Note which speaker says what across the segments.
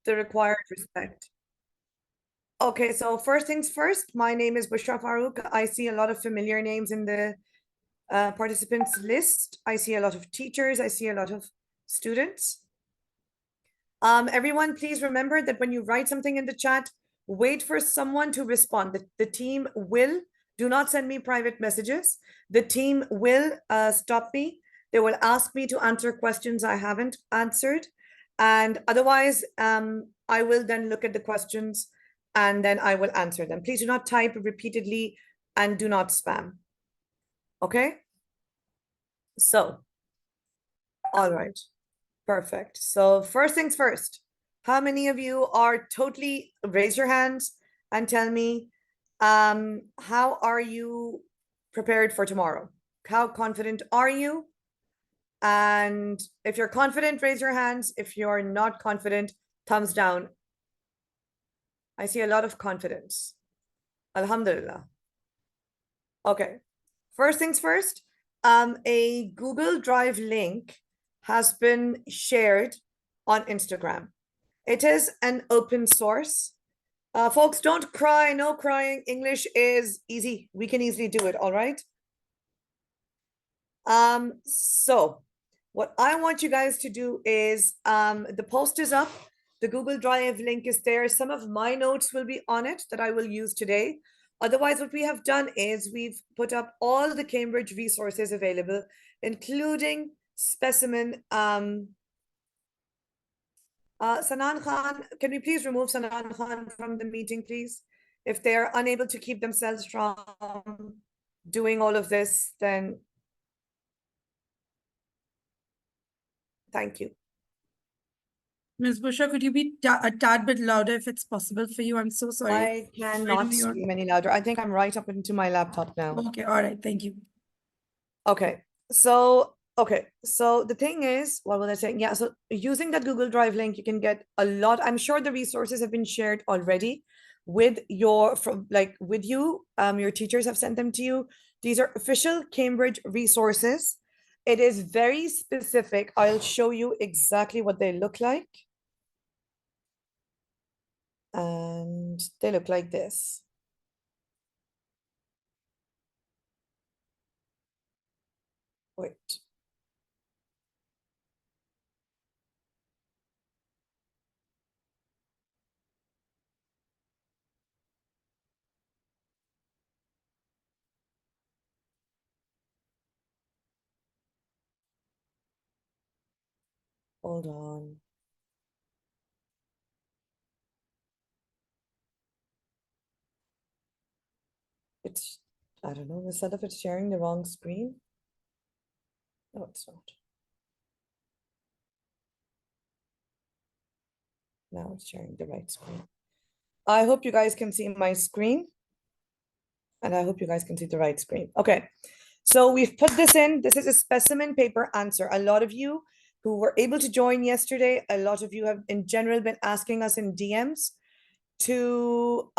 Speaker 1: the required respect. Okay, so first things first, my name is Bushra Farooq. I see a lot of familiar names in the participants list. I see a lot of teachers. I see a lot of students. Everyone, please remember that when you write something in the chat, wait for someone to respond. The team will, do not send me private messages. The team will stop me. They will ask me to answer questions I haven't answered. And otherwise, I will then look at the questions and then I will answer them. Please do not type repeatedly and do not spam. Okay? So, all right. Perfect. So first things first, how many of you are totally, raise your hands and tell me, how are you prepared for tomorrow? How confident are you? And if you're confident, raise your hands. If you're not confident, thumbs down. I see a lot of confidence. Alhamdulillah. Okay. First things first, a Google Drive link has been shared on Instagram. It is an open source. Folks, don't cry, no crying. English is easy. We can easily do it, all right? So what I want you guys to do is, the post is up. The Google Drive link is there. Some of my notes will be on it that I will use today. Otherwise, what we have done is we've put up all the Cambridge resources available, including specimen. Sanan Khan, can we please remove Sanan Khan from the meeting, please? If they're unable to keep themselves from doing all of this, then thank you.
Speaker 2: Ms. Busha, could you be a tad bit louder if it's possible for you? I'm so sorry.
Speaker 1: I cannot scream any louder. I think I'm right up into my laptop now.
Speaker 2: Okay, all right, thank you.
Speaker 1: Okay, so the thing is, what was I saying? Yeah, so using that Google Drive link, you can get a lot. I'm sure the resources have been shared already with your with you. Your teachers have sent them to you. These are official Cambridge resources. It is very specific. I'll show you exactly what they look like. And they look like this. Wait. Hold on. It's, I don't know, instead of it sharing the wrong screen. No, it's not. Now it's sharing the right screen. I hope you guys can see my screen. And I hope you guys can see the right screen. Okay, so we've put this in. This is a specimen paper answer. A lot of you who were able to join yesterday, a lot of you have in general been asking us in DMs to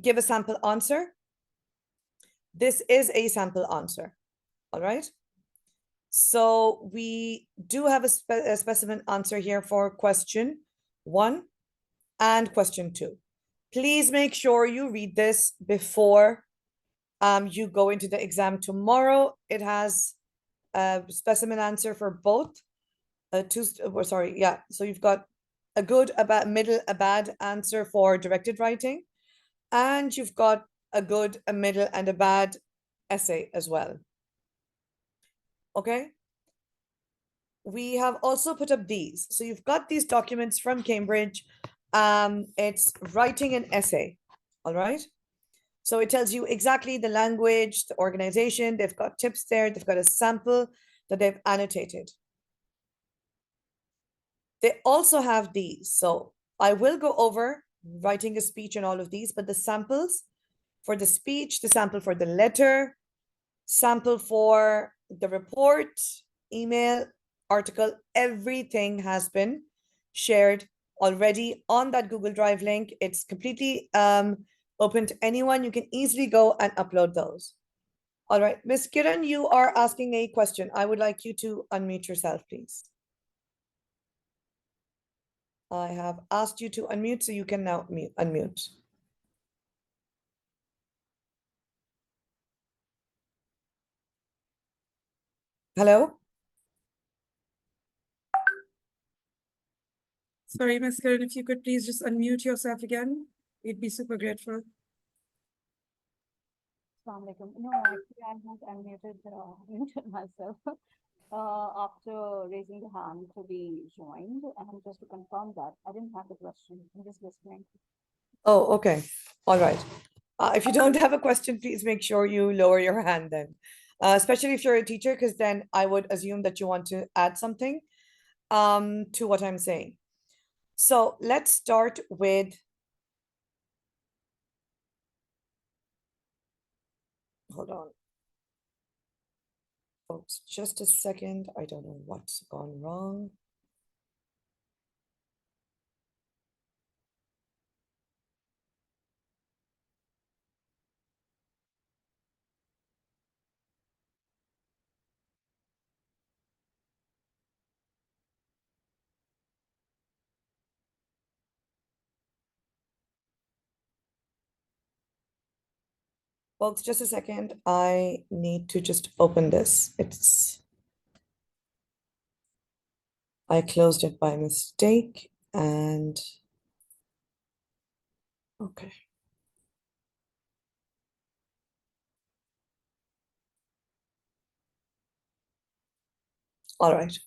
Speaker 1: give a sample answer. This is a sample answer, all right? So we do have a specimen answer here for question 1 and question 2. Please make sure you read this before you go into the exam tomorrow. It has a specimen answer for both. So you've got a good, a bad, middle, a bad answer for directed writing. And you've got a good, a middle, and a bad essay as well. Okay? We have also put up these. So you've got these documents from Cambridge. It's writing an essay, all right? So it tells you exactly the language, the organization, they've got tips there, they've got a sample that they've annotated. They also have these. So I will go over writing a speech and all of these, but the samples for the speech, the sample for the letter, sample for the report, email, article, everything has been shared already on that Google Drive link. It's completely open to anyone. You can easily go and upload those. All right, Ms. Kiran, you are asking a question. I would like you to unmute yourself, please. I have asked you to unmute, so you can now unmute. Hello?
Speaker 2: Sorry, Ms. Kiran, if you could please just unmute yourself again, we'd be super grateful.
Speaker 3: Assalamu alaikum. No, actually, I had muted myself after raising the hand to be joined. And just to confirm that, I didn't have the question. I'm just listening.
Speaker 1: Oh, okay. All right. If you don't have a question, please make sure you lower your hand then. Especially if you're a teacher, because then I would assume that you want to add something to what I'm saying. So let's start with, hold on. Folks, just a second. I don't know what's gone wrong. Folks, just a second. I need to just open this. I closed it by mistake and okay. All right.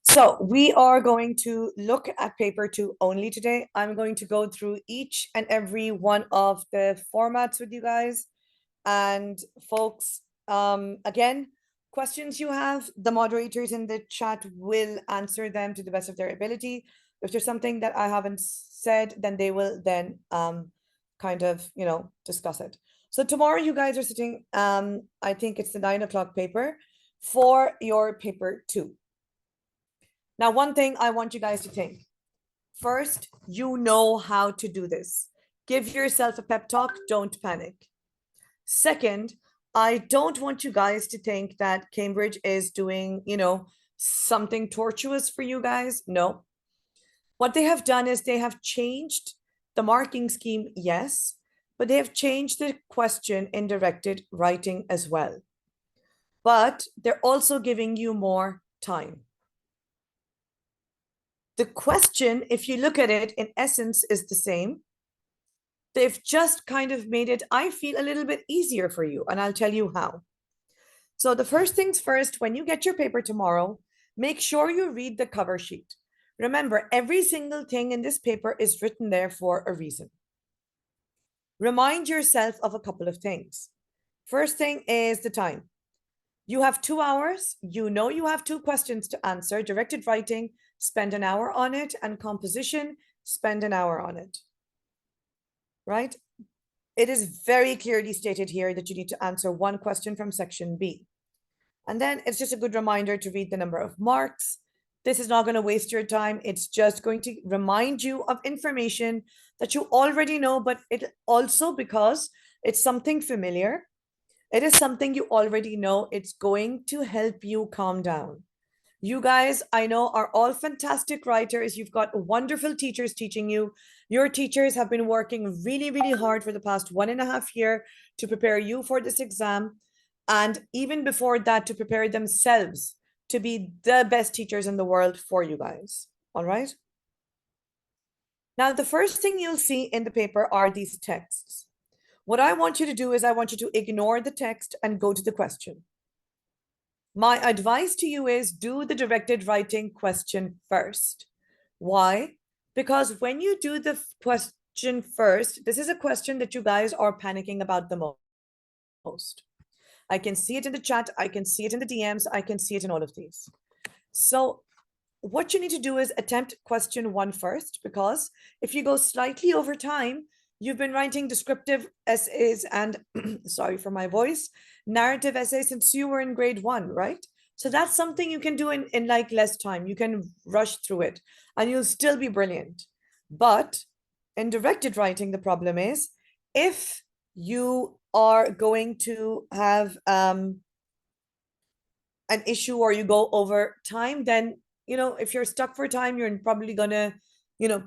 Speaker 1: So we are going to look at paper 2 only today. I'm going to go through each and every one of the formats with you guys. And folks, again, questions you have, the moderators in the chat will answer them to the best of their ability. If there's something that I haven't said, then they will then kind of, discuss it. So tomorrow you guys are sitting, I think it's the 9 o'clock paper for your paper 2. Now, one thing I want you guys to think. First, you know how to do this. Give yourself a pep talk, don't panic. Second, I don't want you guys to think that Cambridge is doing, something tortuous for you guys. No. What they have done is they have changed the marking scheme, yes, but they have changed the question in directed writing as well. But they're also giving you more time. The question, if you look at it, in essence, is the same. They've just kind of made it, I feel, a little bit easier for you, and I'll tell you how. So the first things first, when you get your paper tomorrow, make sure you read the cover sheet. Remember, every single thing in this paper is written there for a reason. Remind yourself of a couple of things. First thing is the time. You have 2 hours. You know you have 2 questions to answer. Directed writing, spend an hour on it, and composition, spend an hour on it. Right? It is very clearly stated here that you need to answer 1 question from section B. And then it's just a good reminder to read the number of marks. This is not going to waste your time. It's just going to remind you of information that you already know, but it also, because it's something familiar, it is something you already know, it's going to help you calm down. You guys, I know, are all fantastic writers. You've got wonderful teachers teaching you. Your teachers have been working really, really hard for the past 1.5 years to prepare you for this exam. And even before that, to prepare themselves to be the best teachers in the world for you guys. All right. Now, the first thing you'll see in the paper are these texts. What I want you to do is I want you to ignore the text and go to the question. My advice to you is do the directed writing question first. Why? Because when you do the question first, this is a question that you guys are panicking about the most. I can see it in the chat. I can see it in the DMs. I can see it in all of these. So what you need to do is attempt question 1 first, because if you go slightly over time, you've been writing descriptive essays and, sorry for my voice, narrative essays since you were in grade 1, right? So that's something you can do in like less time. You can rush through it and you'll still be brilliant. But in directed writing, the problem is if you are going to have an issue or you go over time, then if you're stuck for time, you're probably gonna,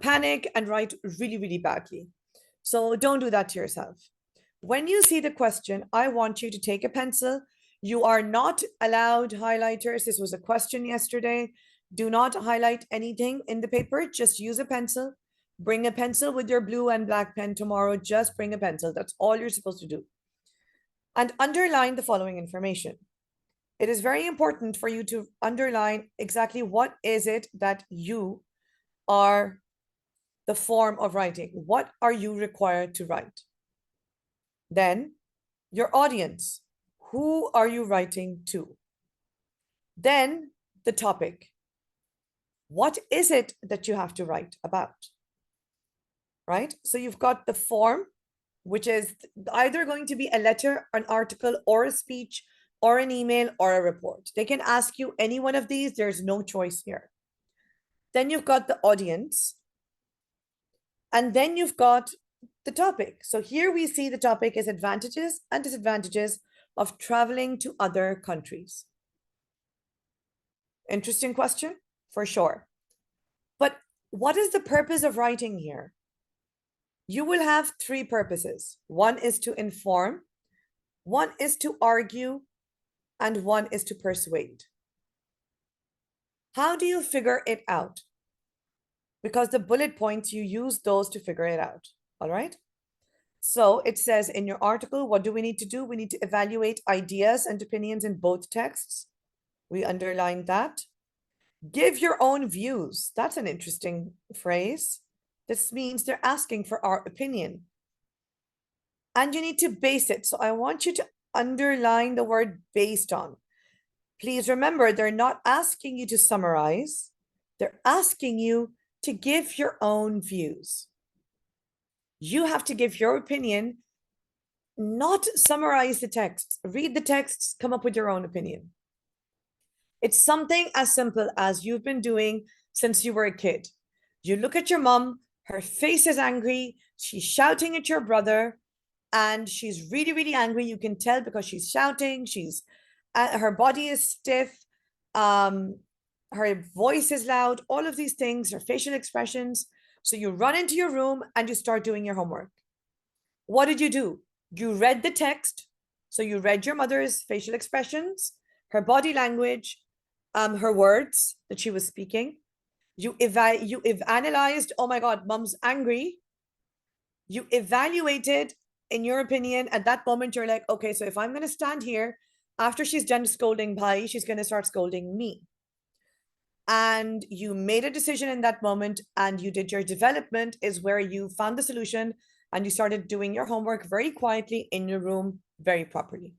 Speaker 1: panic and write really, really badly. So don't do that to yourself. When you see the question, I want you to take a pencil. You are not allowed highlighters. This was a question yesterday. Do not highlight anything in the paper. Just use a pencil. Bring a pencil with your blue and black pen tomorrow. Just bring a pencil. That's all you're supposed to do. And underline the following information. It is very important for you to underline exactly what is it that you are the form of writing. What are you required to write? Then your audience. Who are you writing to? Then the topic. What is it that you have to write about? Right? So you've got the form, which is either going to be a letter, an article, or a speech, or an email, or a report. They can ask you any one of these. There's no choice here. Then you've got the audience. And then you've got the topic. So here we see the topic is advantages and disadvantages of traveling to other countries. Interesting question, for sure. But what is the purpose of writing here? You will have three purposes. One is to inform, one is to argue, and one is to persuade. How do you figure it out? Because the bullet points, you use those to figure it out, all right? So it says in your article, what do we need to do? We need to evaluate ideas and opinions in both texts. We underline that. Give your own views. That's an interesting phrase. This means they're asking for our opinion. And you need to base it. So I want you to underline the word based on. Please remember, they're not asking you to summarize. They're asking you to give your own views. You have to give your opinion, not summarize the text. Read the texts, come up with your own opinion. It's something as simple as you've been doing since you were a kid. You look at your mom, her face is angry, she's shouting at your brother, and she's really, really angry. You can tell because she's shouting, her body is stiff, her voice is loud, all of these things, her facial expressions. So you run into your room and you start doing your homework. What did you do? You read the text. So you read your mother's facial expressions, her body language, her words that she was speaking. You analyzed, oh my God, mom's angry. You evaluated, in your opinion, at that moment, you're like, okay, so if I'm going to stand here, after she's done scolding Bhai, she's going to start scolding me. And you made a decision in that moment and you did your development, is where you found the solution and you started doing your homework very quietly in your room, very properly.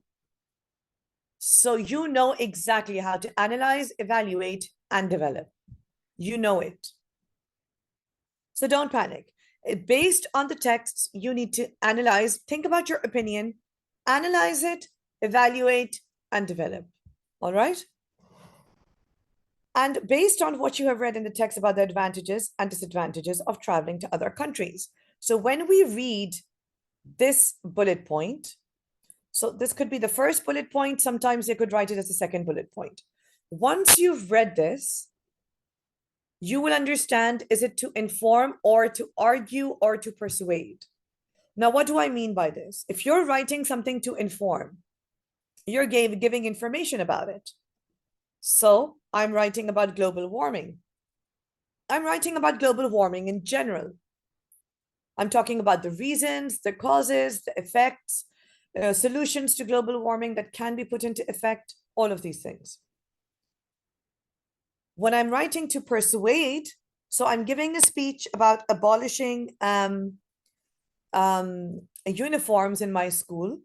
Speaker 1: So you know exactly how to analyze, evaluate, and develop. You know it. So don't panic. Based on the texts, you need to analyze, think about your opinion, analyze it, evaluate, and develop. All right? And based on what you have read in the text about the advantages and disadvantages of traveling to other countries. So when we read this bullet point, so this could be the first bullet point, sometimes they could write it as the second bullet point. Once you've read this, you will understand, is it to inform or to argue or to persuade? Now, what do I mean by this? If you're writing something to inform, you're giving information about it. So I'm writing about global warming. I'm writing about global warming in general. I'm talking about the reasons, the causes, the effects, solutions to global warming that can be put into effect, all of these things. When I'm writing to persuade, so I'm giving a speech about abolishing uniforms in my school.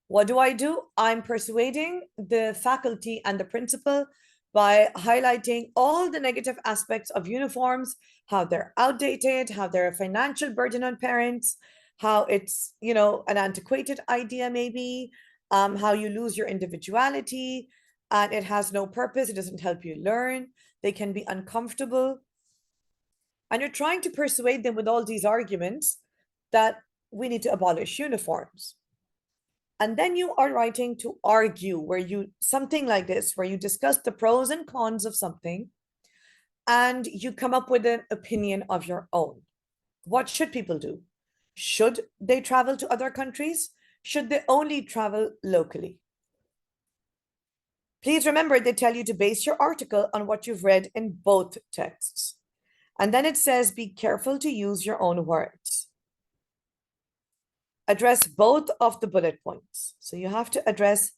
Speaker 1: What do? I'm persuading the faculty and the principal by highlighting all the negative aspects of uniforms, how they're outdated, how they're a financial burden on parents, how it's, an antiquated idea maybe, how you lose your individuality, and it has no purpose, it doesn't help you learn, they can be uncomfortable. And you're trying to persuade them with all these arguments that we need to abolish uniforms. And then you are writing to argue, something like this, where you discuss the pros and cons of something, and you come up with an opinion of your own. What should people do? Should they travel to other countries? Should they only travel locally? Please remember they tell you to base your article on what you've read in both texts. And then it says, be careful to use your own words. Address both of the bullet points. So you have to address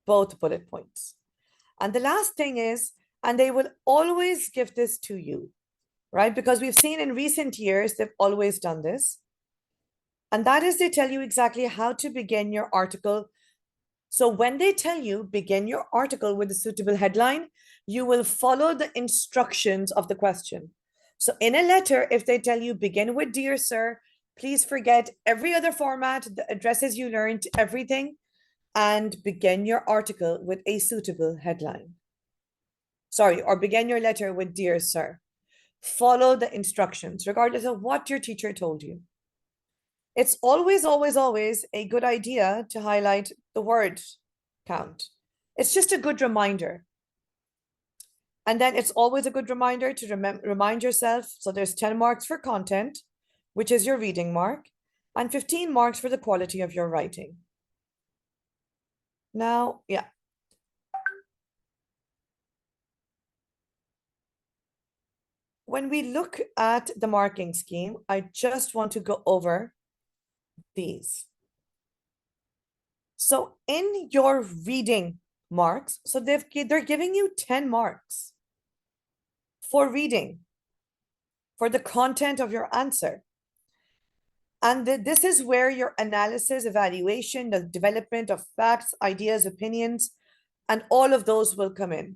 Speaker 1: both bullet points. And the last thing is, and they will always give this to you, right? Because we've seen in recent years, they've always done this. And that is, they tell you exactly how to begin your article. So when they tell you begin your article with a suitable headline, you will follow the instructions of the question. So in a letter, if they tell you begin with dear sir, please forget every other format, the addresses you learned, everything, and begin your article with a suitable headline. Sorry, or begin your letter with dear sir. Follow the instructions, regardless of what your teacher told you. It's always, always, always a good idea to highlight the word count. It's just a good reminder. And then it's always a good reminder to remind yourself. So there's 10 marks for content, which is your reading mark, and 15 marks for the quality of your writing. Now, yeah. When we look at the marking scheme, I just want to go over these. So in your reading marks, so they're giving you 10 marks for reading, for the content of your answer. And this is where your analysis, evaluation, the development of facts, ideas, opinions, and all of those will come in.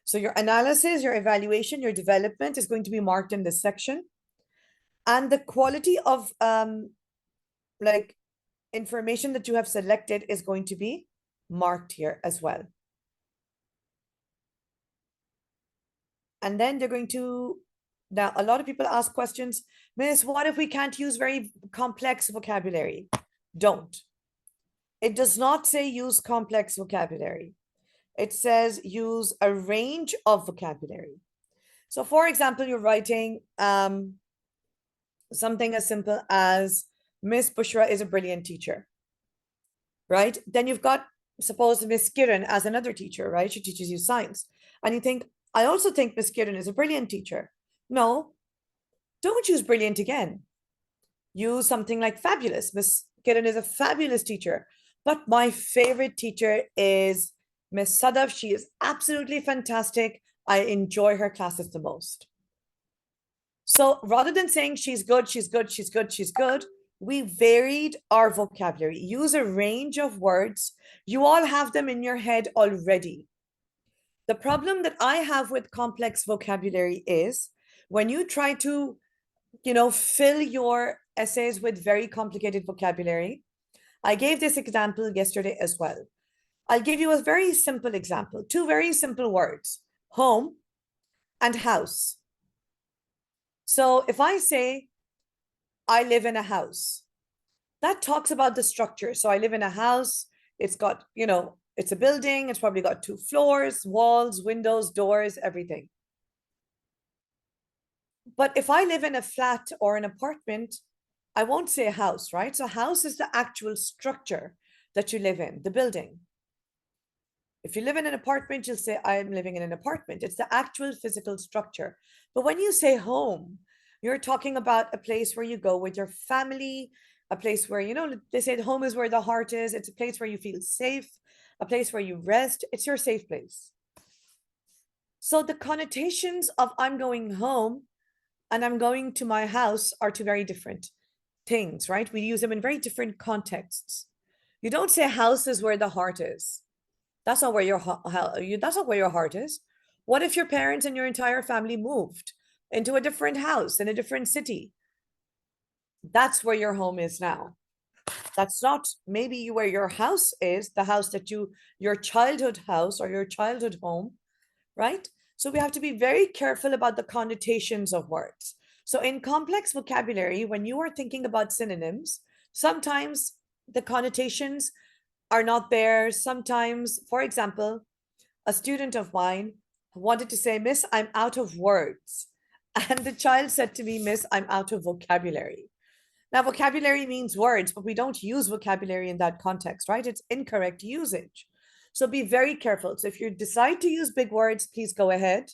Speaker 1: So your analysis, your evaluation, your development is going to be marked in this section. And the quality of like information that you have selected is going to be marked here as well. And then they're going to, now a lot of people ask questions, Miss, what if we can't use very complex vocabulary? Don't. It does not say use complex vocabulary. It says use a range of vocabulary. So for example, you're writing something as simple as Miss Bushra is a brilliant teacher, right? Then you've got, suppose Miss Kiran as another teacher, right? She teaches you science. And you think, I also think Miss Kiran is a brilliant teacher. No, don't use brilliant again. Use something like fabulous. Miss Kiran is a fabulous teacher. But my favorite teacher is Miss Sadaf. She is absolutely fantastic. I enjoy her classes the most. So rather than saying she's good, she's good, she's good, she's good, we varied our vocabulary. Use a range of words. You all have them in your head already. The problem that I have with complex vocabulary is when you try to, fill your essays with very complicated vocabulary. I gave this example yesterday as well. I'll give you a very simple example, two very simple words, home and house. So if I say, I live in a house, that talks about the structure. So I live in a house, it's got, it's a building, it's probably got 2 floors, walls, windows, doors, everything. But if I live in a flat or an apartment, I won't say a house, right? So house is the actual structure that you live in, the building. If you live in an apartment, you'll say, I am living in an apartment. It's the actual physical structure. But when you say home, you're talking about a place where you go with your family, a place where, they say home is where the heart is. It's a place where you feel safe, a place where you rest. It's your safe place. So the connotations of I'm going home and I'm going to my house are two very different things, right? We use them in very different contexts. You don't say house is where the heart is. That's not where that's not where your heart is. What if your parents and your entire family moved into a different house in a different city? That's where your home is now. That's not maybe where your house is, the house that your childhood house or your childhood home, right? So we have to be very careful about the connotations of words. So in complex vocabulary, when you are thinking about synonyms, sometimes the connotations are not there. Sometimes, for example, a student of mine wanted to say, Miss, I'm out of words. And the child said to me, Miss, I'm out of vocabulary. Now, vocabulary means words, but we don't use vocabulary in that context, right? It's incorrect usage. So be very careful. So if you decide to use big words, please go ahead.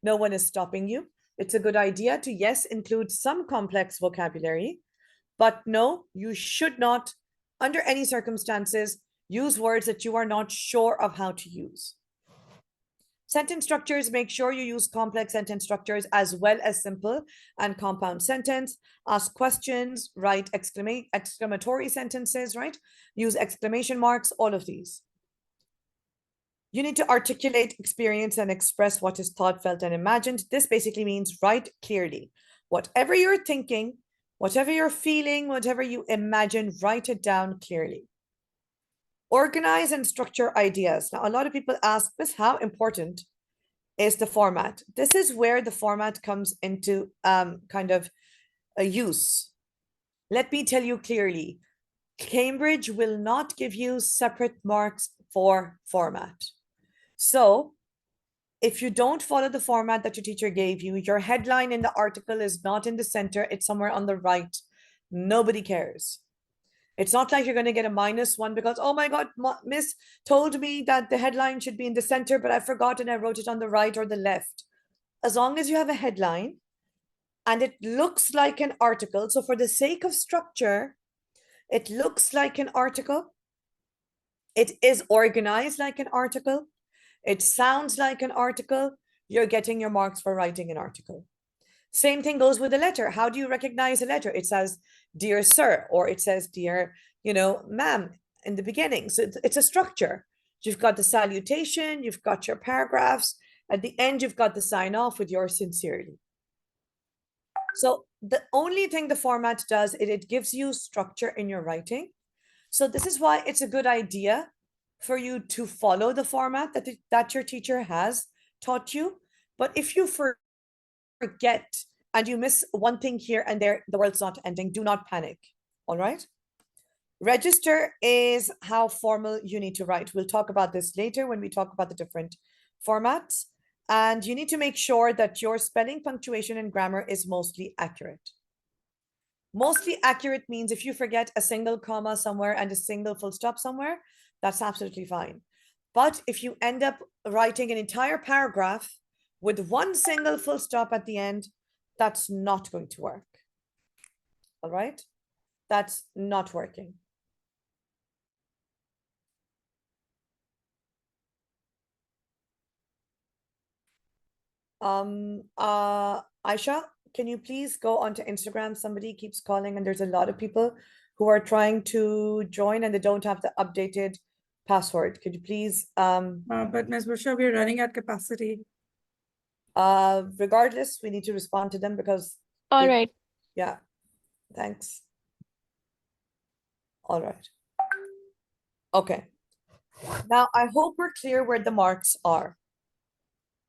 Speaker 1: No one is stopping you. It's a good idea to, yes, include some complex vocabulary, but no, you should not, under any circumstances, use words that you are not sure of how to use. Sentence structures, make sure you use complex sentence structures as well as simple and compound sentence. Ask questions, write exclamatory sentences, right? Use exclamation marks, all of these. You need to articulate, experience, and express what is thought, felt, and imagined. This basically means write clearly. Whatever you're thinking, whatever you're feeling, whatever you imagine, write it down clearly. Organize and structure ideas. Now, a lot of people ask, Miss, how important is the format? This is where the format comes into kind of a use. Let me tell you clearly, Cambridge will not give you separate marks for format. So if you don't follow the format that your teacher gave you, your headline in the article is not in the center, it's somewhere on the right. Nobody cares. It's not like you're going to get a -1 because, oh my God, Miss told me that the headline should be in the center, but I forgot and I wrote it on the right or the left. As long as you have a headline and it looks like an article, so for the sake of structure, it looks like an article, it is organized like an article, it sounds like an article, you're getting your marks for writing an article. Same thing goes with a letter. How do you recognize a letter? It says, dear sir, or it says, dear, ma'am, in the beginning. So it's a structure. You've got the salutation, you've got your paragraphs. At the end, you've got the sign off with yours sincerely. So the only thing the format does is it gives you structure in your writing. So this is why it's a good idea for you to follow the format that your teacher has taught you. But if you forget and you miss one thing here and there, the world's not ending. Do not panic. All right. Register is how formal you need to write. We'll talk about this later when we talk about the different formats. And you need to make sure that your spelling, punctuation, and grammar is mostly accurate. Mostly accurate means if you forget a single comma somewhere and a single full stop somewhere, that's absolutely fine. But if you end up writing an entire paragraph with one single full stop at the end, that's not going to work. All right? That's not working. Aisha, can you please go onto Instagram? Somebody keeps calling and there's a lot of people who are trying to join and they don't have the updated password. Could you please
Speaker 2: But Ms. Busha, we're running at capacity.
Speaker 1: regardless, we need to respond to them because
Speaker 4: All right.
Speaker 1: yeah, thanks. All right. Okay. Now I hope we're clear where the marks are.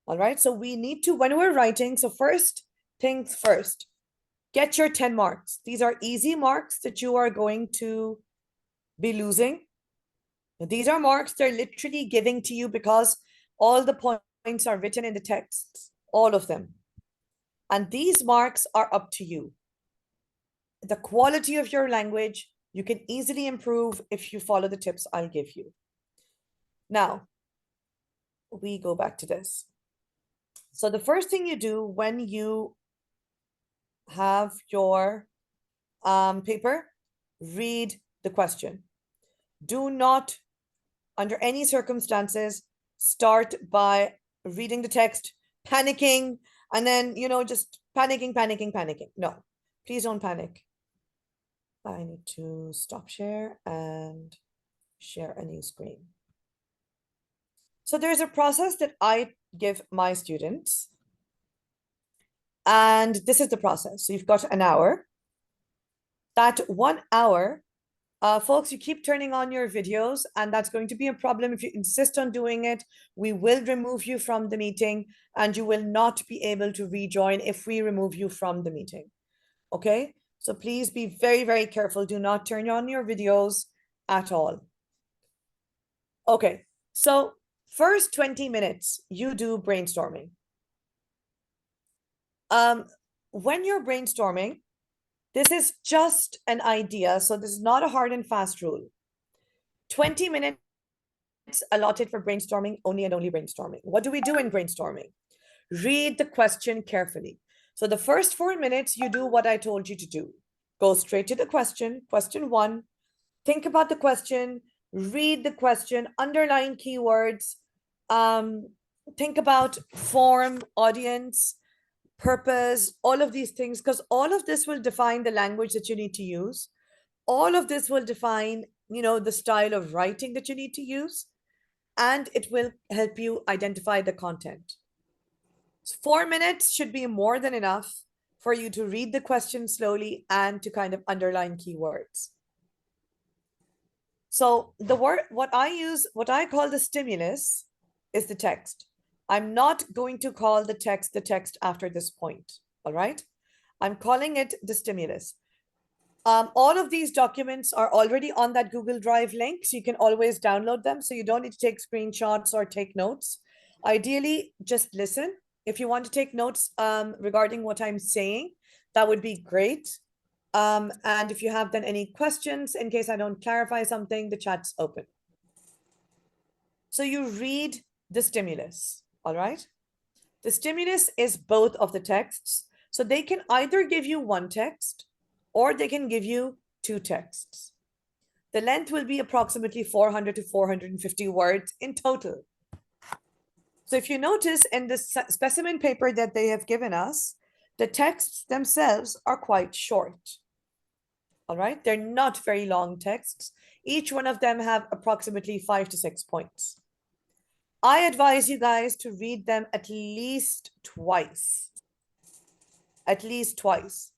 Speaker 1: All right, so we need to, when we're writing, so first things first, get your 10 marks. These are easy marks that you are going to be losing. These are marks they're literally giving to you because all the points are written in the text, all of them. And these marks are up to you. The quality of your language, you can easily improve if you follow the tips I'll give you. Now, we go back to this. So the first thing you do when you have your paper, read the question. Do not, under any circumstances, start by reading the text, panicking, and then, just panicking. No, please don't panic. I need to stop share and share a new screen. So there's a process that I give my students. And this is the process. So you've got an hour. That 1 hour, folks, you keep turning on your videos, and that's going to be a problem if you insist on doing it. We will remove you from the meeting, and you will not be able to rejoin if we remove you from the meeting. Okay? So please be very, very careful. Do not turn on your videos at all. Okay, so First 20 minutes, you do brainstorming. When you're brainstorming, this is just an idea, so this is not a hard and fast rule. 20 minutes allotted for brainstorming, only and only brainstorming. What do we do in brainstorming? Read the question carefully. So the first 4 minutes, you do what I told you to do. Go straight to the question, question 1. Think about the question, read the question, underline keywords, think about form, audience, purpose, all of these things, because all of this will define the language that you need to use. All of this will define, the style of writing that you need to use, and it will help you identify the content. 4 minutes should be more than enough for you to read the question slowly and to kind of underline keywords. So what I call the stimulus is the text. I'm not going to call the text after this point, all right? I'm calling it the stimulus. All of these documents are already on that Google Drive link, so you can always download them, so you don't need to take screenshots or take notes. Ideally, just listen. If you want to take notes regarding what I'm saying, that would be great. And if you have then any questions, in case I don't clarify something, the chat's open. So you read the stimulus, all right? The stimulus is both of the texts. So they can either give you one text or they can give you two texts. The length will be approximately 400 to 450 words in total. So if you notice in the specimen paper that they have given us, the texts themselves are quite short. All right, they're not very long texts. Each one of them have approximately 5 to 6 points. I advise you guys to read them at least twice. At least twice.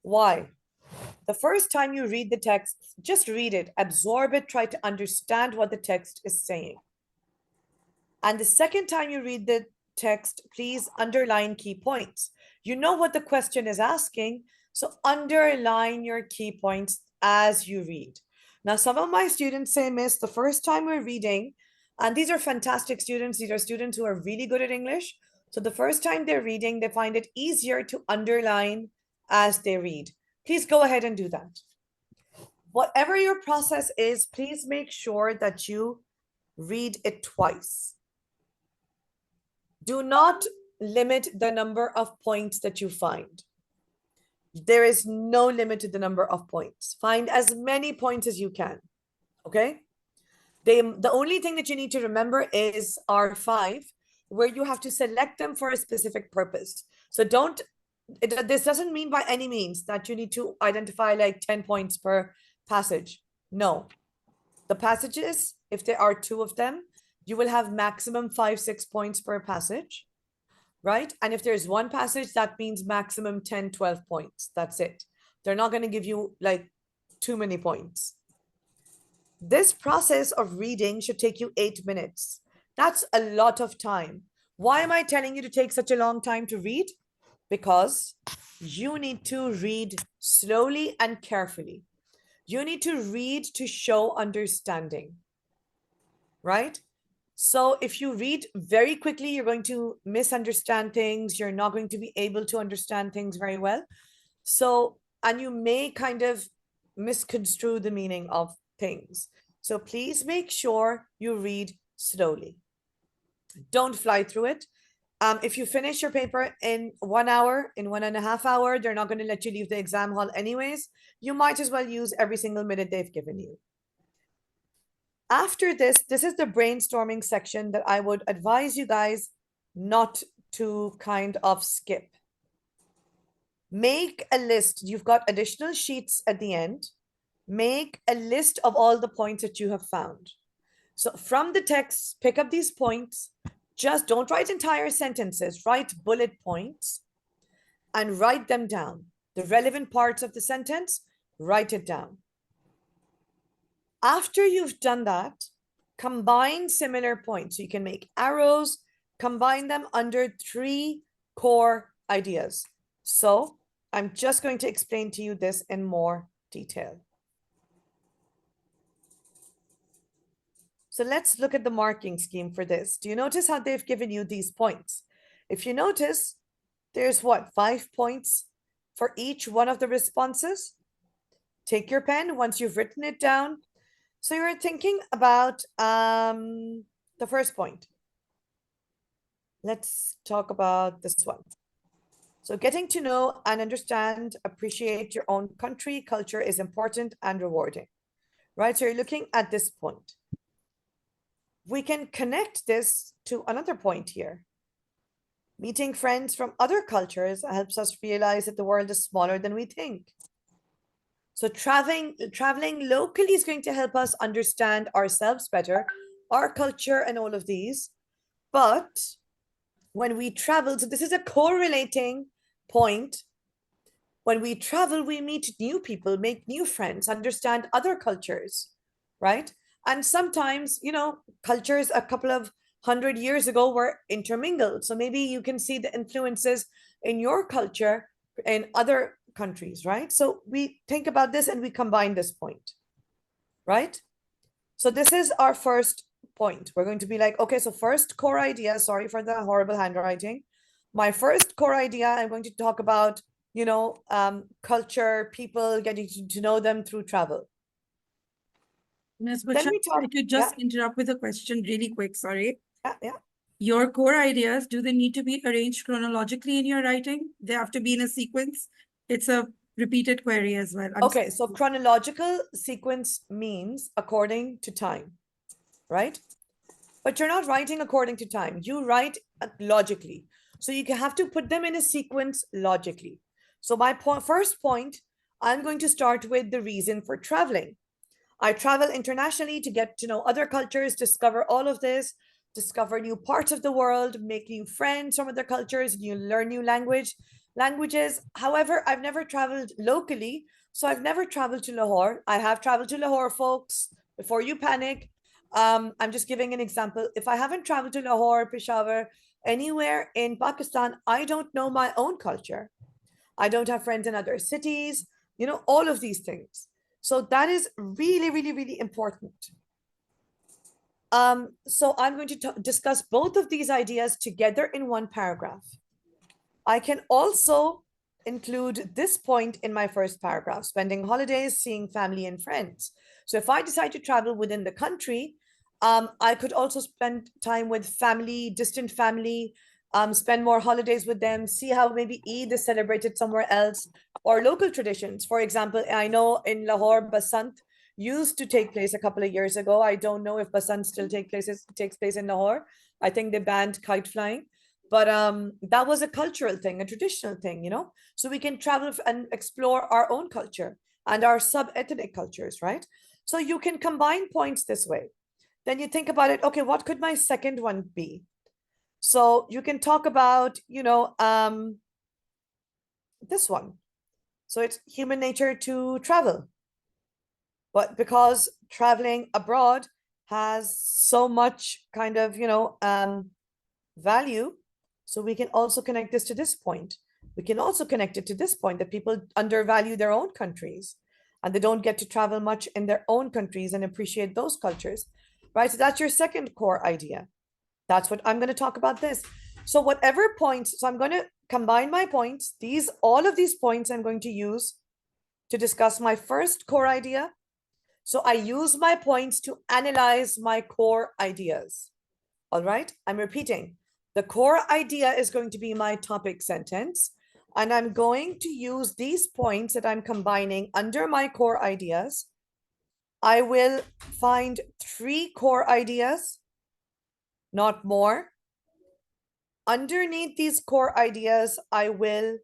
Speaker 1: Why? The first time you read the text, just read it, absorb it, try to understand what the text is saying. And the second time you read the text, please underline key points. You know what the question is asking, so underline your key points as you read. Now, some of my students say, Miss, the first time we're reading, and these are fantastic students, these are students who are really good at English. So the first time they're reading, they find it easier to underline as they read. Please go ahead and do that. Whatever your process is, please make sure that you read it twice. Do not limit the number of points that you find. There is no limit to the number of points. Find as many points as you can, okay? The only thing that you need to remember is R5, where you have to select them for a specific purpose. So this doesn't mean by any means that you need to identify like 10 points per passage. No. The passages, if there are 2 of them, you will have maximum 5-6 points per passage, right? And if there's one passage, that means maximum 10-12 points. That's it. They're not going to give you like too many points. This process of reading should take you 8 minutes. That's a lot of time. Why am I telling you to take such a long time to read? Because you need to read slowly and carefully. You need to read to show understanding, right? So if you read very quickly, you're going to misunderstand things. You're not going to be able to understand things very well. So, and you may kind of misconstrue the meaning of things. So please make sure you read slowly. Don't fly through it. If you finish your paper in 1 hour, in 1.5 hours, they're not going to let you leave the exam hall anyways. You might as well use every single minute they've given you. After this is the brainstorming section that I would advise you guys not to kind of skip. Make a list. You've got additional sheets at the end. Make a list of all the points that you have found. So from the text, pick up these points. Just don't write entire sentences. Write bullet points and write them down. The relevant parts of the sentence, write it down. After you've done that, combine similar points. So you can make arrows, combine them under 3 core ideas. So I'm just going to explain to you this in more detail. So let's look at the marking scheme for this. Do you notice how they've given you these points? If you notice, there's what, 5 points for each one of the responses? Take your pen once you've written it down. So you're thinking about the first point. Let's talk about this one. So getting to know and understand, appreciate your own country, culture is important and rewarding, right? So you're looking at this point. We can connect this to another point here. Meeting friends from other cultures helps us realize that the world is smaller than we think. So traveling locally is going to help us understand ourselves better, our culture and all of these. But when we travel, so this is a correlating point. When we travel, we meet new people, make new friends, understand other cultures, right? And sometimes, cultures a couple of 100 years ago were intermingled. So maybe you can see the influences in your culture in other countries, right? So we think about this and we combine this point, right? So this is our first point. We're going to be like, okay, so first core idea, sorry for the horrible handwriting. My first core idea, I'm going to talk about, culture, people, getting to know them through travel.
Speaker 2: Ms.
Speaker 1: Then
Speaker 2: Busha,
Speaker 1: we talk,
Speaker 2: I could just interrupt with a question really quick, sorry.
Speaker 1: yeah.
Speaker 2: Your core ideas, do they need to be arranged chronologically in your writing? They have to be in a sequence? It's a repeated query as well.
Speaker 1: Okay, so chronological sequence means according to time, right? But you're not writing according to time. You write logically. So you have to put them in a sequence logically. So my first point, I'm going to start with the reason for traveling. I travel internationally to get to know other cultures, discover all of this, discover new parts of the world, make new friends from other cultures, you learn new languages. However, I've never traveled locally, so I've never traveled to Lahore. I have traveled to Lahore, folks. Before you panic, I'm just giving an example. If I haven't traveled to Lahore, Peshawar, anywhere in Pakistan, I don't know my own culture. I don't have friends in other cities, all of these things. So that is really, really, really important. So I'm going to discuss both of these ideas together in one paragraph. I can also include this point in my first paragraph, spending holidays, seeing family and friends. So if I decide to travel within the country, I could also spend time with family, distant family, spend more holidays with them, see how maybe Eid is celebrated somewhere else, or local traditions. For example, I know in Lahore, Basant used to take place a couple of years ago. I don't know if Basant still takes place in Lahore. I think they banned kite flying. But that was a cultural thing, a traditional thing, So we can travel and explore our own culture and our sub-ethnic cultures, right? So you can combine points this way. Then you think about it, okay, what could my second one be? So you can talk about, this one. So it's human nature to travel. But because traveling abroad has so much kind of, value, so we can also connect this to this point. We can also connect it to this point that people undervalue their own countries and they don't get to travel much in their own countries and appreciate those cultures, right? So that's your second core idea. That's what I'm going to talk about this. So whatever points, so I'm going to combine my points. All of these points I'm going to use to discuss my first core idea. So I use my points to analyze my core ideas. All right, I'm repeating. The core idea is going to be my topic sentence, and I'm going to use these points that I'm combining under my core ideas. I will find 3 core ideas, not more. Underneath these core ideas, I will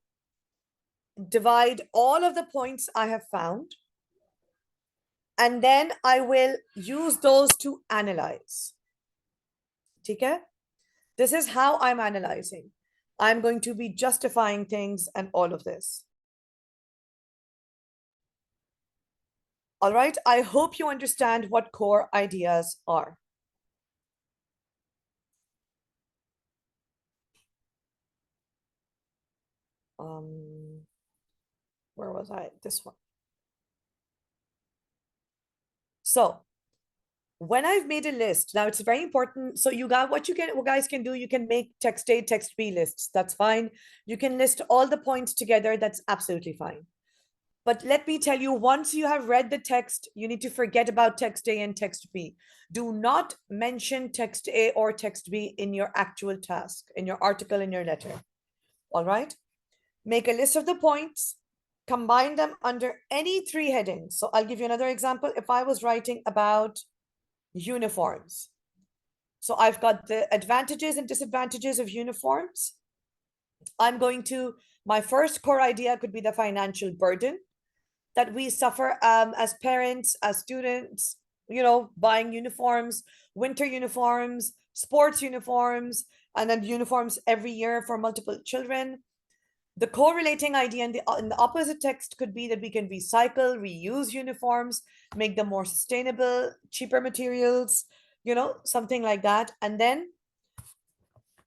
Speaker 1: divide all of the points I have found, and then I will use those to analyze. Okay? This is how I'm analyzing. I'm going to be justifying things and all of this. All right, I hope you understand what core ideas are. Where was I? This one. So When I've made a list, now it's very important. So you got what guys can do, you can make text A, text B lists. That's fine. You can list all the points together. That's absolutely fine. But let me tell you, once you have read the text, you need to forget about text A and text B. Do not mention text A or text B in your actual task, in your article, in your letter. All right? Make a list of the points, combine them under any three headings. So I'll give you another example. If I was writing about uniforms, so I've got the advantages and disadvantages of uniforms. My first core idea could be the financial burden that we suffer as parents, as students, buying uniforms, winter uniforms, sports uniforms, and then uniforms every year for multiple children. The correlating idea in the opposite text could be that we can recycle, reuse uniforms, make them more sustainable, cheaper materials, something like that. And then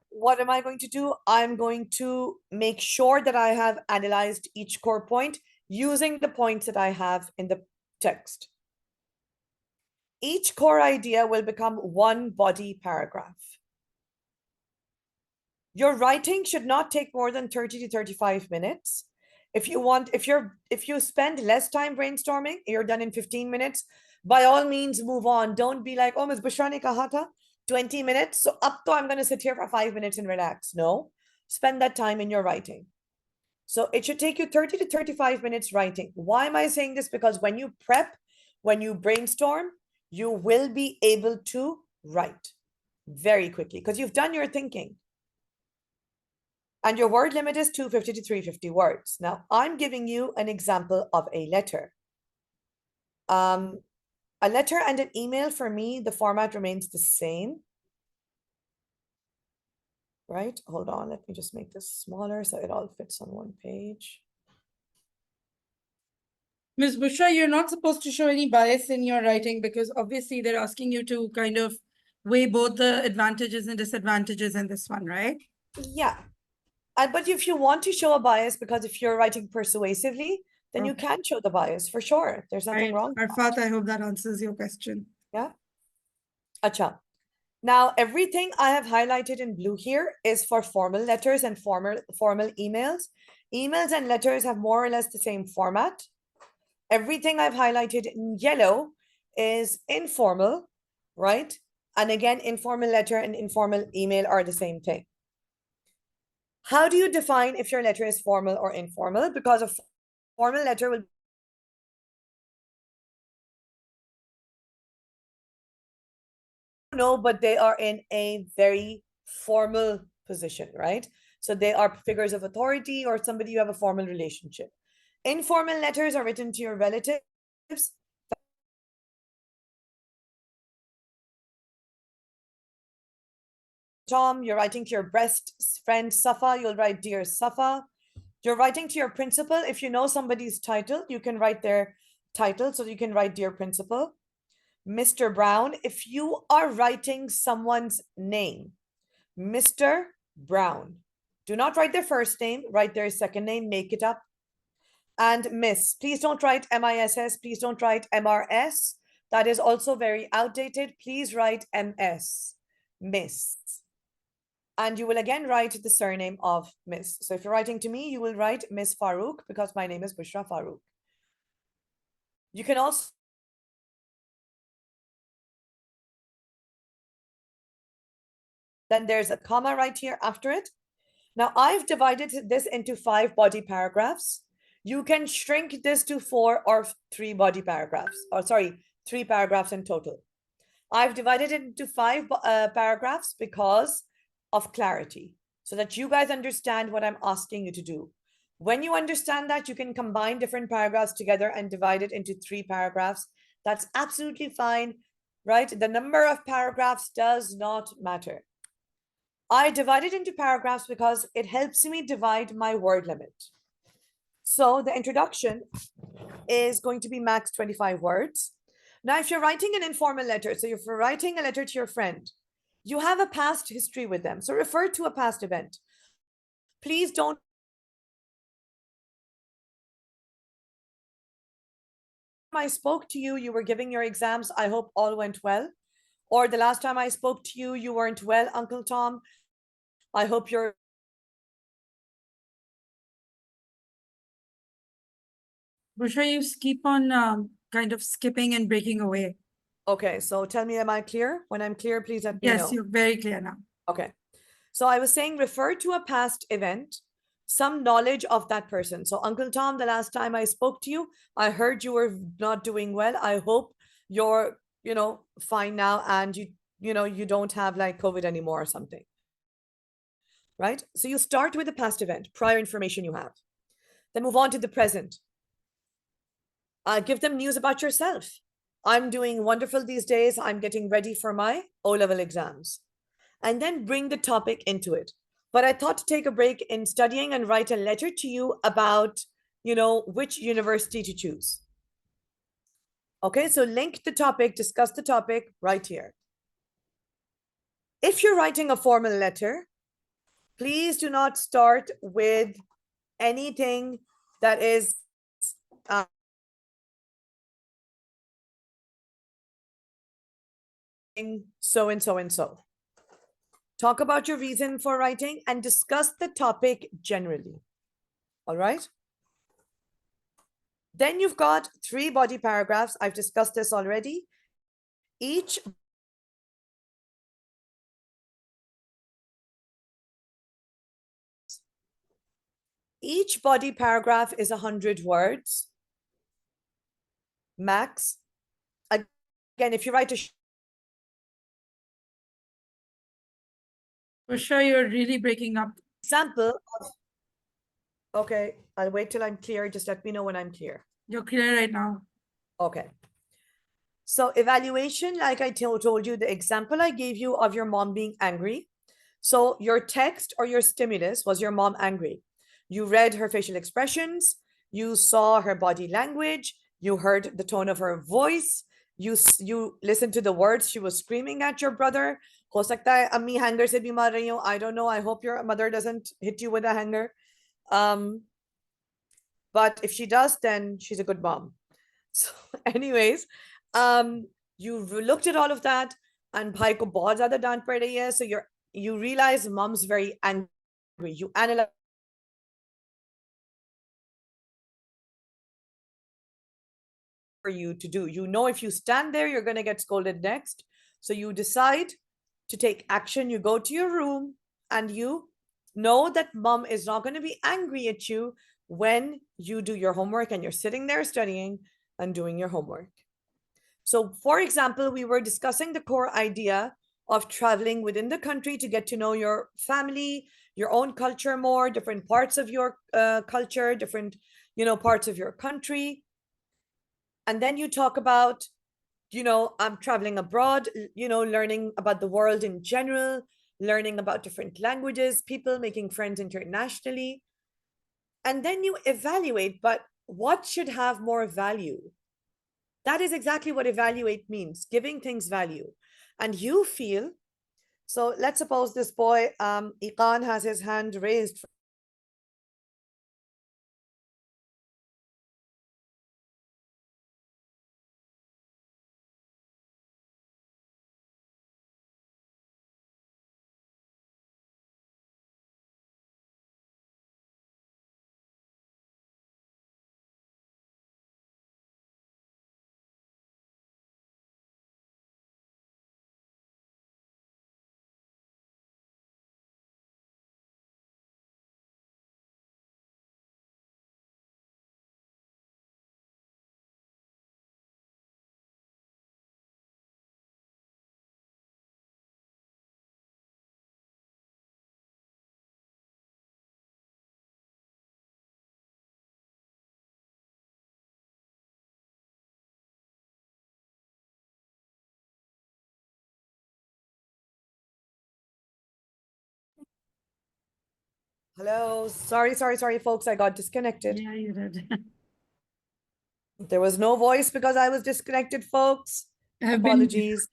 Speaker 1: what am I going to do? I'm going to make sure that I have analyzed each core point using the points that I have in the text. Each core idea will become one body paragraph. Your writing should not take more than 30 to 35 minutes. If you spend less time brainstorming, you're done in 15 minutes, by all means move on. Don't be like, oh, Ms. Bushra ne kaha tha 20 minutes, so up to I'm going to sit here for 5 minutes and relax. No, spend that time in your writing. So it should take you 30 to 35 minutes writing. Why am I saying this? Because when you prep, when you brainstorm, you will be able to write very quickly because you've done your thinking. And your word limit is 250 to 350 words. Now, I'm giving you an example of a letter. A letter and an email, for me, the format remains the same. Right? Hold on, let me just make this smaller so it all fits on one page.
Speaker 2: Ms. Bushra, you're not supposed to show any bias in your writing because obviously they're asking you to kind of weigh both the advantages and disadvantages in this one, right?
Speaker 1: Yeah. But if you want to show a bias, because if you're writing persuasively, then you can show the bias for sure. There's nothing wrong.
Speaker 2: Arfat, I hope that answers your question.
Speaker 1: Yeah. Acha. Now, everything I have highlighted in blue here is for formal letters and formal emails. Emails and letters have more or less the same format. Everything I've highlighted in yellow is informal, right? And again, informal letter and informal email are the same thing. How do you define if your letter is formal or informal? Because a formal letter will but they are in a very formal position, right? So they are figures of authority or somebody you have a formal relationship. Informal letters are written to your relatives. Tom, you're writing to your best friend Safa, you'll write Dear Safa. You're writing to your principal. If you know somebody's title, you can write their title. So you can write Dear Principal. Mr. Brown, if you are writing someone's name, Mr. Brown, do not write their first name, write their second name, make it up. And Miss, please don't write MISS, please don't write MRS. That is also very outdated. Please write MS, Miss. And you will again write the surname of Miss. So if you're writing to me, you will write Miss Farouk because my name is Bushra Farouk. You can also then there's a comma right here after it. Now I've divided this into 5 body paragraphs. You can shrink this to 4 or 3 body paragraphs, or sorry, 3 paragraphs in total. I've divided it into 5 paragraphs because of clarity, so that you guys understand what I'm asking you to do. When you understand that, you can combine different paragraphs together and divide it into 3 paragraphs. That's absolutely fine, right? The number of paragraphs does not matter. I divide it into paragraphs because it helps me divide my word limit. So the introduction is going to be max 25 words. Now, if you're writing an informal letter, so if you're writing a letter to your friend, you have a past history with them. So refer to a past event. Please don't. I spoke to you, you were giving your exams. I hope all went well. Or the last time I spoke to you, you weren't well, Uncle Tom. I hope you're.
Speaker 2: Bushra, you keep on kind of skipping and breaking away.
Speaker 1: Okay, so tell me, am I clear? When I'm clear, please let me
Speaker 2: Yes,
Speaker 1: know.
Speaker 2: you're very clear now.
Speaker 1: Okay. So I was saying refer to a past event, some knowledge of that person. So Uncle Tom, the last time I spoke to you, I heard you were not doing well. I hope you're, fine now and you don't have like COVID anymore or something. Right? So you start with the past event, prior information you have. Then move on to the present. Give them news about yourself. I'm doing wonderful these days. I'm getting ready for my O-level exams. And then bring the topic into it. But I thought to take a break in studying and write a letter to you about, which university to choose. Okay, so link the topic, discuss the topic right here. If you're writing a formal letter, please do not start with anything that is uh, so and so and so. Talk about your reason for writing and discuss the topic generally. All right. Then you've got 3 body paragraphs. I've discussed this already. Each body paragraph is 100 words max. Again, if you write a
Speaker 2: Bushra, you're really breaking up.
Speaker 1: example of, okay, I'll wait till I'm clear. Just let me know when I'm clear.
Speaker 2: You're clear right now.
Speaker 1: Okay. So evaluation, like I told you, the example I gave you of your mom being angry. So your text or your stimulus was your mom angry. You read her facial expressions, you saw her body language, you heard the tone of her voice, you listened to the words she was screaming at your brother. हो सकता है अम्मी hanger से भी मार रही हो. I don't know. I hope your mother doesn't hit you with a hanger. But if she does, then she's a good mom. So, anyways, you looked at all of that, and bhai ko bahut zyada dant pad rahi hai, so you realize mom's very angry. You analyze for you to do. You know, if you stand there, you're going to get scolded next. So you decide to take action. You go to your room and you know that mom is not going to be angry at you when you do your homework and you're sitting there studying and doing your homework. So, for example, we were discussing the core idea of traveling within the country to get to know your family, your own culture more, different parts of your culture, different, parts of your country. And then you talk about, I'm traveling abroad, learning about the world in general, learning about different languages, people, making friends internationally. And then you evaluate, but what should have more value? That is exactly what evaluate means, giving things value. And you feel, so let's suppose this boy, Iqan, has his hand raised. Hello, sorry, folks, I got disconnected.
Speaker 2: Yeah, you did.
Speaker 1: There was no voice because I was disconnected, folks.
Speaker 2: I've been.
Speaker 1: Apologies.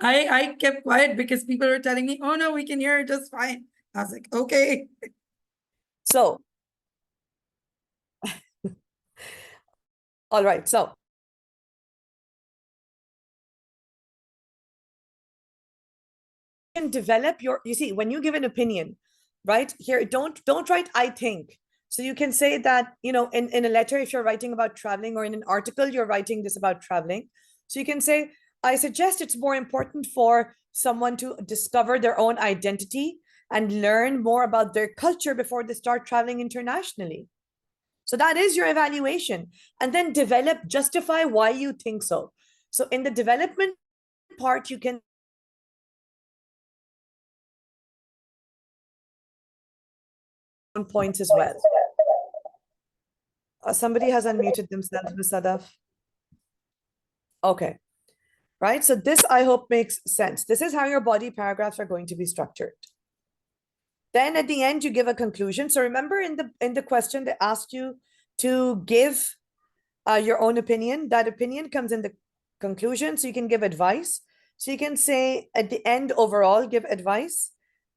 Speaker 2: I kept quiet because people were telling me, oh no, we can hear it just fine. I was like, okay.
Speaker 1: So, all right. So, can develop your, you see, when you give an opinion, right here, don't write I think. So you can say that, in a letter, if you're writing about traveling, or in an article, you're writing this about traveling. So you can say, I suggest it's more important for someone to discover their own identity and learn more about their culture before they start traveling internationally. So that is your evaluation. And then justify why you think so. So in the development part, you can points as well. Somebody has unmuted themselves, Ms. Sadaf. Okay, right. So this, I hope, makes sense. This is how your body paragraphs are going to be structured. Then at the end, you give a conclusion. So remember, in the question, they asked you to give your own opinion. That opinion comes in the conclusion, so you can give advice. So you can say at the end, overall, give advice,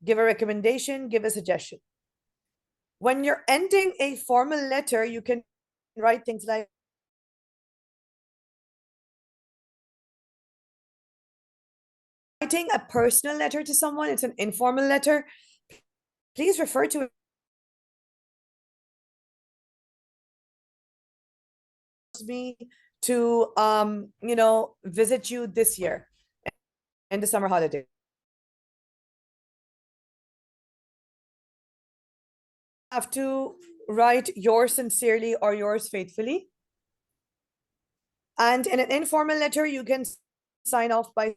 Speaker 1: give a recommendation, give a suggestion. When you're ending a formal letter, you can write things like, writing a personal letter to someone, it's an informal letter. Please refer to me to visit you this year in the summer holiday. Have to write yours sincerely or yours faithfully. And in an informal letter, you can sign off by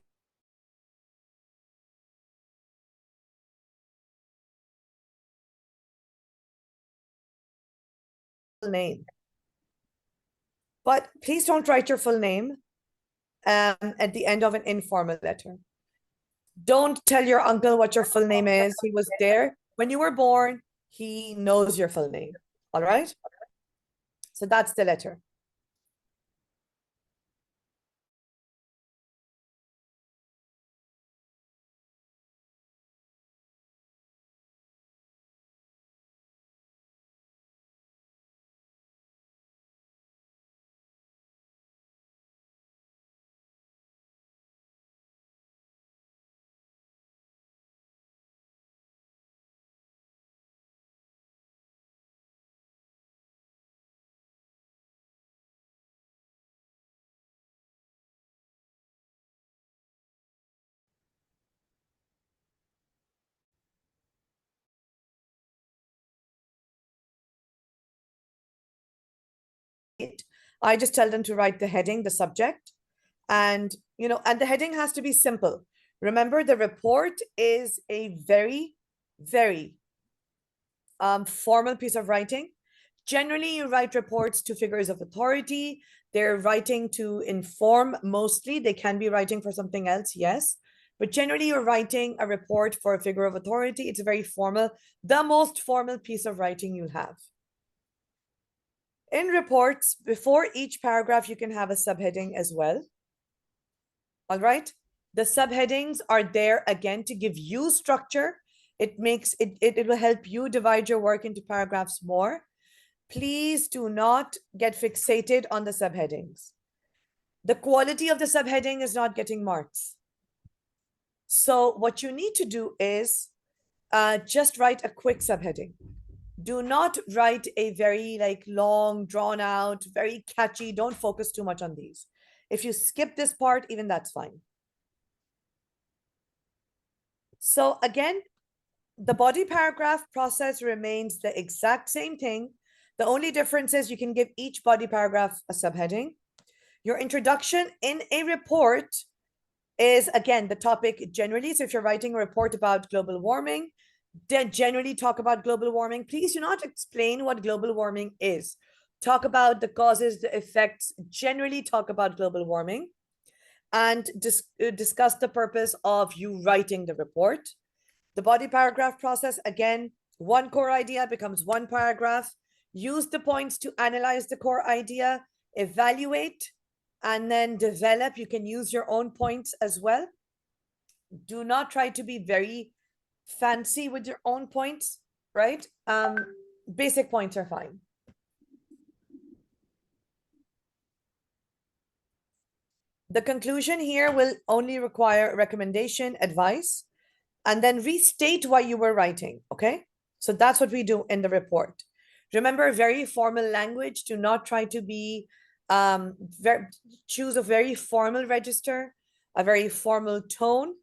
Speaker 1: name. But please don't write your full name at the end of an informal letter. Don't tell your uncle what your full name is. He was there when you were born. He knows your full name. All right? So that's the letter. I just tell them to write the heading, the subject, and and the heading has to be simple. Remember, the report is a very, very formal piece of writing. Generally, you write reports to figures of authority. They're writing to inform mostly. They can be writing for something else, yes. But generally, you're writing a report for a figure of authority. It's a very formal, the most formal piece of writing you have. In reports, before each paragraph, you can have a subheading as well. All right. The subheadings are there again to give you structure. It makes it will help you divide your work into paragraphs more. Please do not get fixated on the subheadings. The quality of the subheading is not getting marks. So what you need to do is just write a quick subheading. Do not write a very long, drawn out, very catchy. Don't focus too much on these. If you skip this part, even that's fine. So again, the body paragraph process remains the exact same thing. The only difference is you can give each body paragraph a subheading. Your introduction in a report is, again, the topic generally. So if you're writing a report about global warming, then generally talk about global warming. Please do not explain what global warming is. Talk about the causes, the effects, generally talk about global warming, and discuss the purpose of you writing the report. The body paragraph process, again, one core idea becomes one paragraph. Use the points to analyze the core idea, evaluate, and then develop. You can use your own points as well. Do not try to be very fancy with your own points, right? Basic points are fine. The conclusion here will only require recommendation, advice. and then restate why you were writing, okay? So that's what we do in the report. Remember, very formal language. Do not try to be, choose a very formal register, a very formal tone.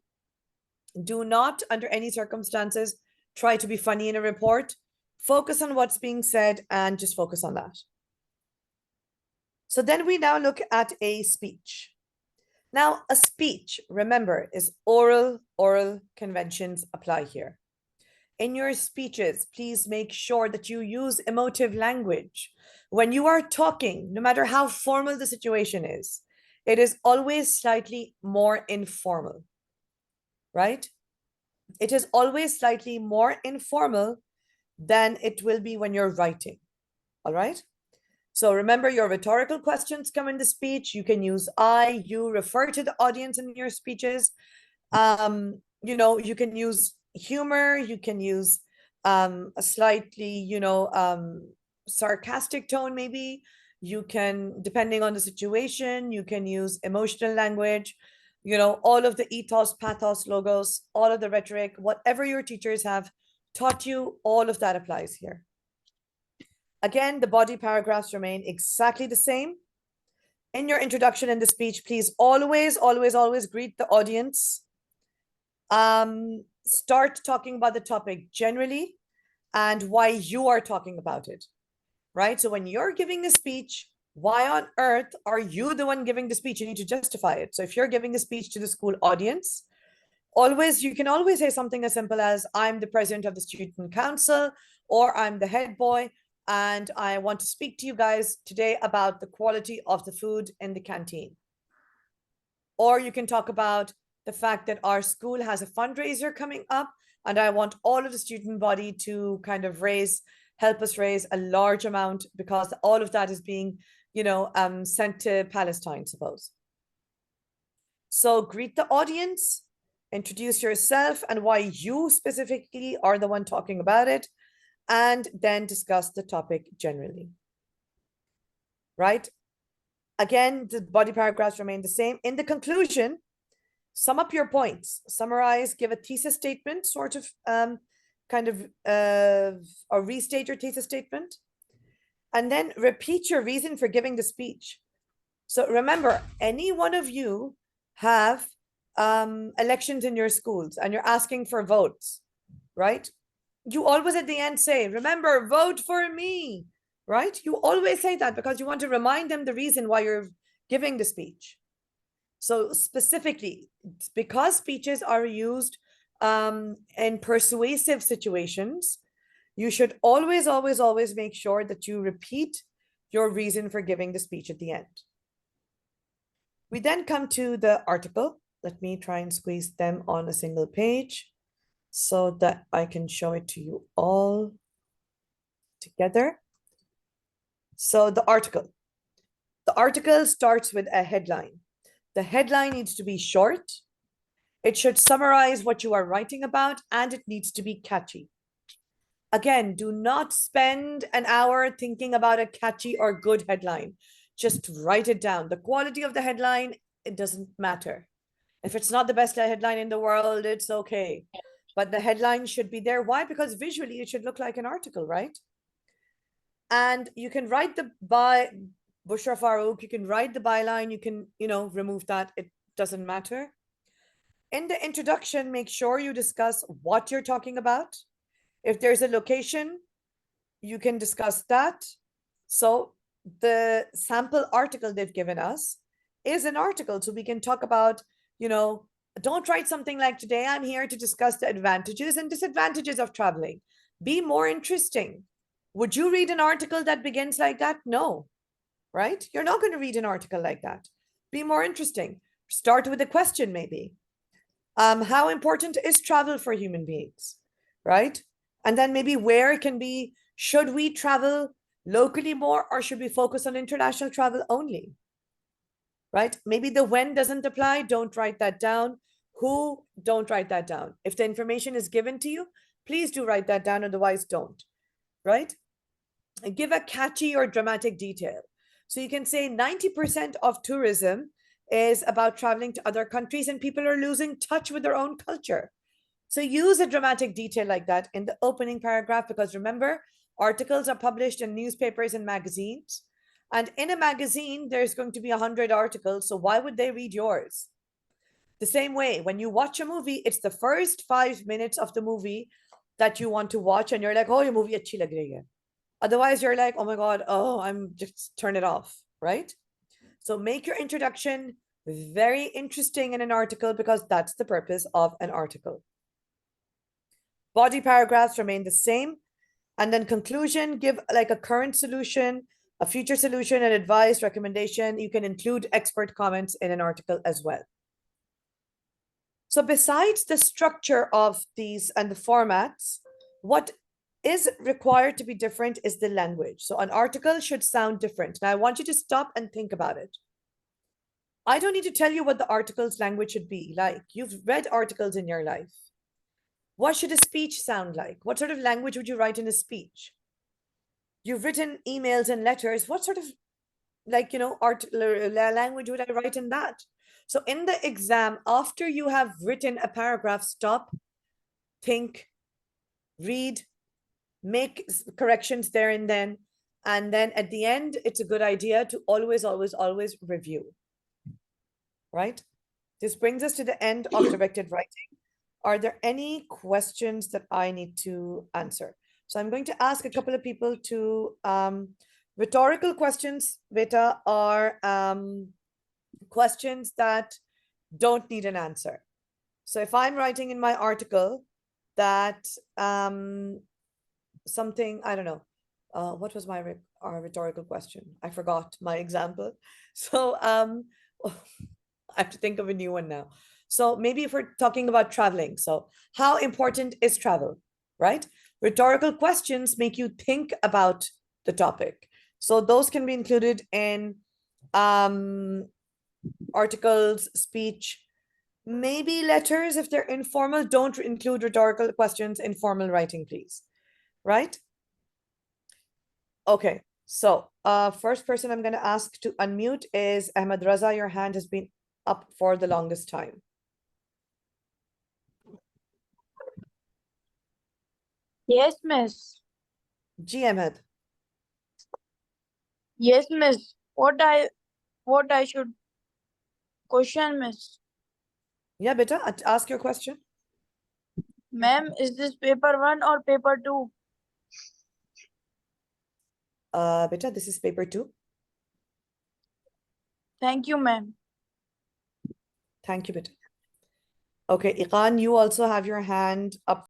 Speaker 1: Do not, under any circumstances, try to be funny in a report. Focus on what's being said and just focus on that. So then we now look at a speech. Now, a speech, remember, is oral. Oral conventions apply here. In your speeches, please make sure that you use emotive language. When you are talking, no matter how formal the situation is, it is always slightly more informal, right? It is always slightly more informal than it will be when you're writing, all right? So remember, your rhetorical questions come in the speech. You can use I, you, refer to the audience in your speeches. You can use humor, you can use a slightly, sarcastic tone, maybe. You can, depending on the situation, you can use emotional language, all of the ethos, pathos, logos, all of the rhetoric, whatever your teachers have taught you, all of that applies here. Again, the body paragraphs remain exactly the same. In your introduction and the speech, please always, always, always greet the audience. Start talking about the topic generally and why you are talking about it, right? So when you're giving a speech, why on earth are you the one giving the speech? You need to justify it. So if you're giving a speech to the school audience, you can always say something as simple as, I'm the president of the student council, or I'm the head boy, and I want to speak to you guys today about the quality of the food in the canteen. Or you can talk about the fact that our school has a fundraiser coming up, and I want all of the student body to kind of help us raise a large amount, because all of that is being, sent to Palestine, suppose. So greet the audience, introduce yourself and why you specifically are the one talking about it, and then discuss the topic generally, right? Again, the body paragraphs remain the same. In the conclusion, sum up your points, summarize, give a thesis statement, sort of or restate your thesis statement, and then repeat your reason for giving the speech. So remember, any one of you have elections in your schools and you're asking for votes, right? You always at the end say, remember, vote for me, right? You always say that because you want to remind them the reason why you're giving the speech. So specifically, because speeches are used in persuasive situations, you should always, always, always make sure that you repeat your reason for giving the speech at the end. We then come to the article. Let me try and squeeze them on a single page so that I can show it to you all together. So the article starts with a headline. The headline needs to be short. It should summarize what you are writing about, and it needs to be catchy. Again, do not spend an hour thinking about a catchy or good headline. Just write it down. The quality of the headline, it doesn't matter. If it's not the best headline in the world, it's okay. But the headline should be there. Why? Because visually it should look like an article, right? And you can write the by Bushra Farooq, you can write the byline, you can, remove that. It doesn't matter. In the introduction, make sure you discuss what you're talking about. If there's a location, you can discuss that. So the sample article they've given us is an article. So we can talk about, don't write something like, today I'm here to discuss the advantages and disadvantages of traveling. Be more interesting. Would you read an article that begins like that? No, right? You're not going to read an article like that. Be more interesting. Start with a question, maybe. How important is travel for human beings, right? And then maybe where it can be, should we travel locally more, or should we focus on international travel only, right? Maybe the when doesn't apply, don't write that down. Who, don't write that down. If the information is given to you, please do write that down, otherwise don't, right? And give a catchy or dramatic detail. So you can say 90% of tourism is about traveling to other countries and people are losing touch with their own culture. So use a dramatic detail like that in the opening paragraph, because remember, articles are published in newspapers and magazines. And in a magazine, there's going to be 100 articles. So why would they read yours? The same way, when you watch a movie, it's the first 5 minutes of the movie that you want to watch, and you're like, oh, your movie achhi lag rahi hai. Otherwise, you're like, oh my God, oh, I'm just turn it off, right? So make your introduction very interesting in an article, because that's the purpose of an article. Body paragraphs remain the same. And then conclusion, give like a current solution, a future solution, an advice, recommendation. You can include expert comments in an article as well. So besides the structure of these and the formats, what is required to be different is the language. So an article should sound different. Now I want you to stop and think about it. I don't need to tell you what the article's language should be like. You've read articles in your life. What should a speech sound like? What sort of language would you write in a speech? You've written emails and letters. What sort of language would I write in that? So in the exam, after you have written a paragraph, stop, think, read, make corrections there and then at the end, it's a good idea to always review, right? This brings us to the end of directed writing. Are there any questions that I need to answer? So I'm going to ask a couple of people to, rhetorical questions, Beta, are questions that don't need an answer. So if I'm writing in my article that something, I don't know, what was my rhetorical question? I forgot my example. So I have to think of a new one now. So maybe if we're talking about traveling, so how important is travel, right? Rhetorical questions make you think about the topic. So those can be included in articles, speech, maybe letters if they're informal. Don't include rhetorical questions in formal writing, please, right? Okay, so first person I'm going to ask to unmute is Ahmed Raza. Your hand has been up for the longest time.
Speaker 4: Yes, miss.
Speaker 1: Ji Ahmed.
Speaker 4: Yes, miss. What I should question, miss?
Speaker 1: Yeah, beta, ask your question.
Speaker 4: Ma'am, is this paper 1 or paper 2?
Speaker 1: Beta, this is paper 2.
Speaker 4: Thank you, ma'am.
Speaker 1: Thank you, beta. Okay, Iqan, you also have your hand up